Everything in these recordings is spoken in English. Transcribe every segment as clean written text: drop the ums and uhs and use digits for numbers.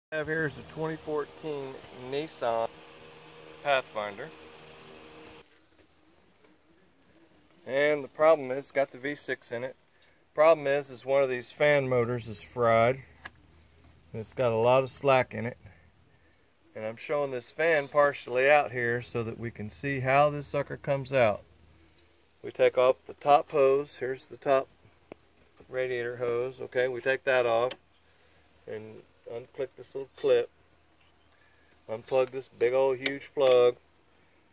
I have here is a 2014 Nissan Pathfinder, and the problem is it's got the V6 in it. Problem is one of these fan motors is fried, and it's got a lot of slack in it. And I'm showing this fan partially out here so that we can see how this sucker comes out. We take off the top hose. Here's the top radiator hose. Okay, we take that off and unclick this little clip, unplug this big old huge plug,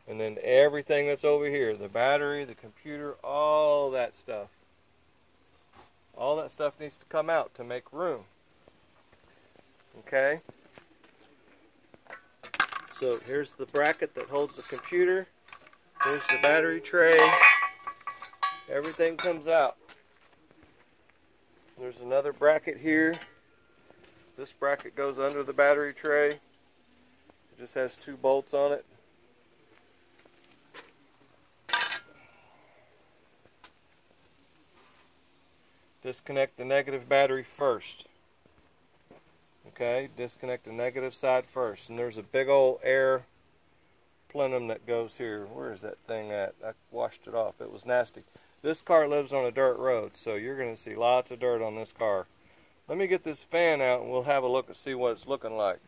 and then everything that's over here, the battery, the computer, all that stuff needs to come out to make room. Okay, so here's the bracket that holds the computer, here's the battery tray, everything comes out. There's another bracket here. This bracket goes under the battery tray. It just has 2 bolts on it. Disconnect the negative battery first. Okay, disconnect the negative side first. And there's a big old air plenum that goes here. Where is that thing at? I washed it off. It was nasty. This car lives on a dirt road, so you're going to see lots of dirt on this car. Let me get this fan out and we'll have a look and see what it's looking like.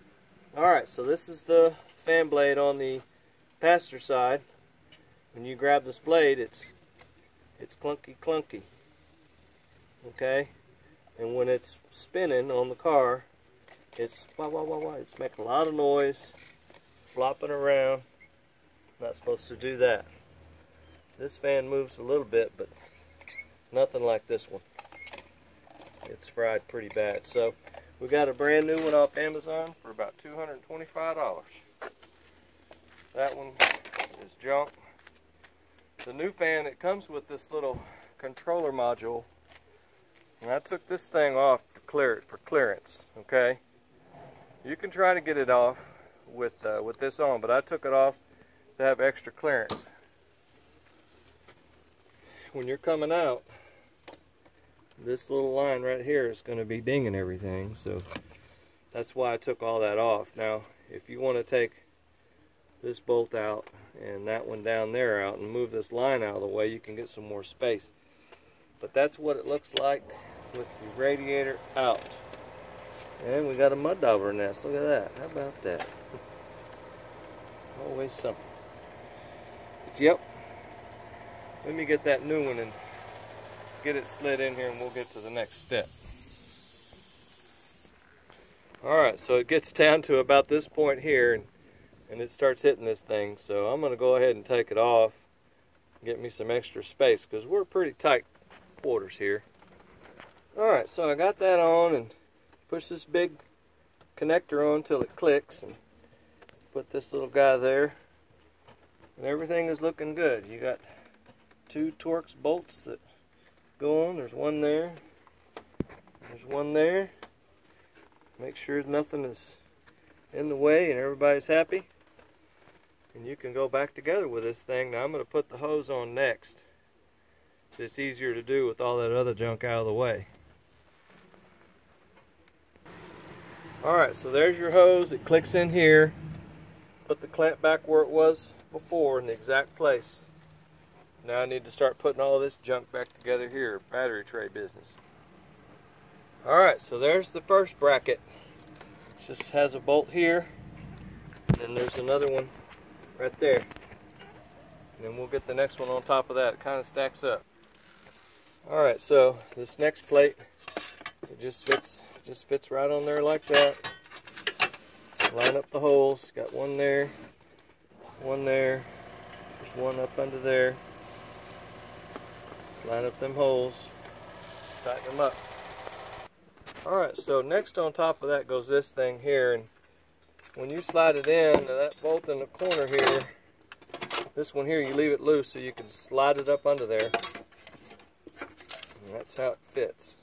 Alright, so this is the fan blade on the passenger side. When you grab this blade, it's clunky. Okay? And when it's spinning on the car, it's it's making a lot of noise, flopping around. Not supposed to do that. This fan moves a little bit, but nothing like this one. It's fried pretty bad. So we got a brand new one off Amazon for about $225. That one is junk. The new fan, it comes with this little controller module, and I took this thing off to clear it for clearance. Okay, you can try to get it off with this on, but I took it off to have extra clearance. When you're coming out, this little line right here is going to be dinging everything, so that's why I took all that off. Now, if you want to take this bolt out and that one down there out and move this line out of the way, you can get some more space. But that's what it looks like with the radiator out. And we got a mud dauber nest. Look at that. How about that? Always something. But yep. Let me get that new one and get it slid in here and we'll get to the next step. Alright, so it gets down to about this point here and it starts hitting this thing, so I'm going to go ahead and take it off and get me some extra space because we're pretty tight quarters here. Alright, so I got that on and push this big connector on until it clicks and put this little guy there, and everything is looking good. You got 2 Torx bolts that go on. There's one there, there's one there. Make sure nothing is in the way and everybody's happy, and you can go back together with this thing. Now I'm going to put the hose on next. It's easier to do with all that other junk out of the way. Alright, so there's your hose. It clicks in here. Put the clamp back where it was before in the exact place. Now I need to start putting all this junk back together here, battery tray business. Alright, so there's the first bracket. It just has a bolt here, and there's another one right there. And then we'll get the next one on top of that. It kind of stacks up. Alright, so this next plate, it just fits right on there like that. Line up the holes. Got one there, there's one up under there. Line up them holes, tighten them up. Alright, so next on top of that goes this thing here, and when you slide it in, that bolt in the corner here, this one here, you leave it loose so you can slide it up under there. And that's how it fits.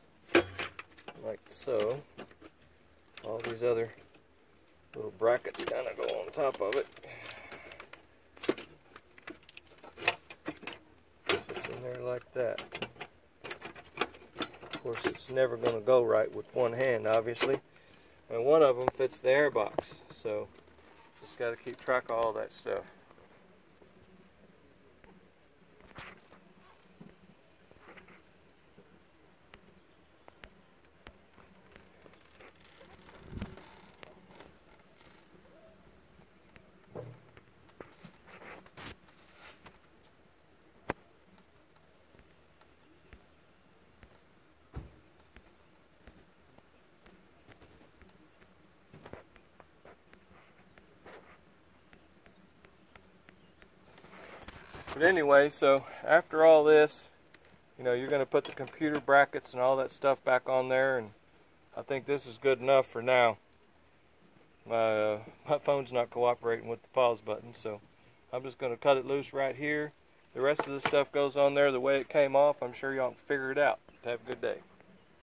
Like so. All these other little brackets kind of go on top of it. Fits in there like that. Of course, it's never going to go right with one hand, obviously. and one of them fits the air box. So just got to keep track of all that stuff. But anyway, so after all this, you know, you're going to put the computer brackets and all that stuff back on there, and I think this is good enough for now. My phone's not cooperating with the pause button, so I'm just going to cut it loose right here. The rest of the stuff goes on there the way it came off. I'm sure y'all can figure it out. Have a good day.